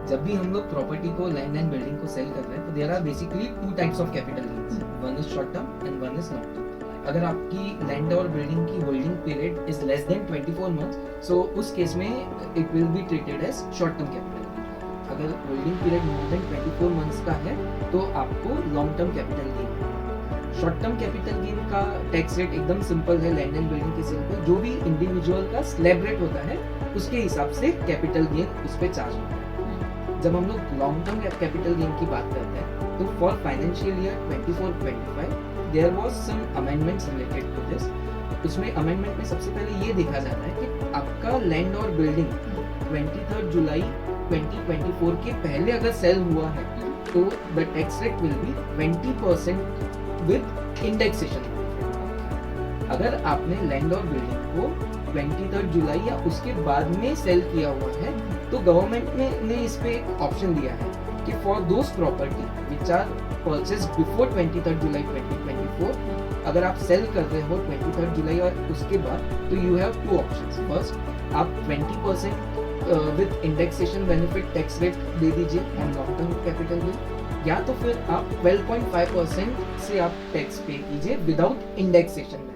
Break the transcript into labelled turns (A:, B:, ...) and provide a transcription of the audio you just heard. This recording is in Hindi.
A: जब भी हम लोग प्रॉपर्टी को, लैंड एंड बिल्डिंग को सेल कर रहे हैं, तो there are basically two types of capital gains, one is short term and one is long term. अगर आपकी लैंड और बिल्डिंग की holding period is less than 24 months, so उस केस में it will be treated as short term capital. अगर holding period more than 24 months का है तो आपको long term capital gain. Short term capital gain का टैक्स रेट एकदम सिंपल है। लैंड एंड बिल्डिंग के सेल पे जो भी इंडिविजुअल का स्लैब रेट होता है उसके हिसाब से कैपिटल गेन उस पे चार्ज होता है। जब हम लोग लॉन्ग टर्म कैपिटल गेन की बात करते हैं तो for financial year 24-25 there was some amendments related to this. उसमें अमेंडमेंट में सबसे पहले ये देखा जाता है कि आपका लैंड और बिल्डिंग 23 जुलाई 2024 के पहले अगर सेल हुआ है तो the tax rate will be 20% with indexation. अगर आपने लैंड और बिल्डिंग को 23 जुलाई या उसके बाद में सेल किया हुआ है तो गवर्नमेंट ने इस पे एक ऑप्शन दिया है कि for those property which are purchased before 23 July 2024, अगर आप सेल कर रहे हो 23 जुलाई और उसके बाद, तो you have two options. First, आप 20% with indexation benefit tax rate दे दीजिए on long term capital gain, या तो फिर आप 12.5% से आप टैक्स पे कीजिए विदाउट इंडेक्सेशन।